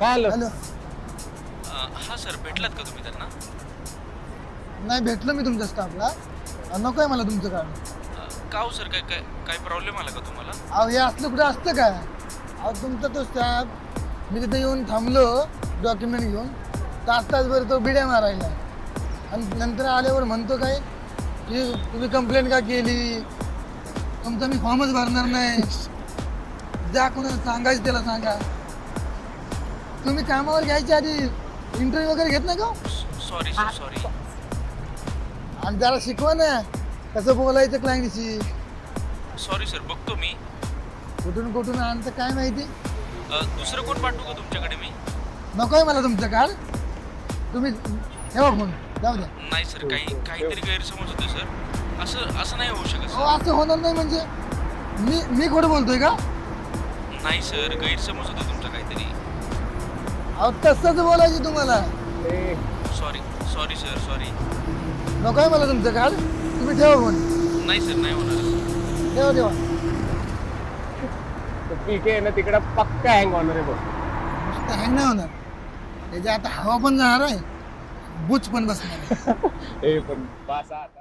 काय आलं? हॅलो. हा सर भेटलात का तुम्ही त्यांना? नाही भेटलो मी तुमच्या स्टाफला. नको आहे मला तुमचं कार्ड. का हो सर, काय काय काय प्रॉब्लेम आला का तुम्हाला? अहो हे असलं कुठं असतं का? अहो तुमचा तो स्टाफ मी तिथे येऊन थांबलो डॉक्युमेंट घेऊन, तासभर तो बिड्या मारायला आणि नंतर आल्यावर म्हणतो काय की तुम्ही कंप्लेंट का केली, तुमचा मी फॉर्मच भरणार नाही. ज्या कोणाला सांगायचं त्याला सांगा. तुम्ही कामावर घ्यायच्या आधी इंटरव्ह्यू वगैरे घेत नाही का? Sorry sir, sorry. आणि जरा शिकवा ना कसं बोलायचं क्लायंटशी. सॉरी सर, बघतो मी. कुठून कुठून आणतं काय माहिती. दुसरं कोण पाठवू का तुमच्याकडे मी? नको आहे मला तुमचं कार्ड. तुम्ही ठेवा फोन, जाऊ द्या. नाही सर, काहीतरी गैरसमज होतो सर. असं नाही होऊ शकत अहो सर. असं होणार नाही म्हणजे मी खोटं बोलतोय का? नाही सर, गैरसमज होतो तुमचा काहीतरी. अहो तसंच बोलायचं तुम्हाला. ए, सॉरी सॉरी सर, सॉरी. नको आहे मला तुमचं कार्ड. तुम्ही ठेवा फोन, नाही सर, नाही होणार. ठेवा ठेवा. तो पीके आहे ना तिकडं पक्का हँग होणार आहे बघ. नुसतं हँग नाही होणार, त्याची आता हवा पण जाणार आहे, बुच पण बसणार आहे. ए पण बस आता.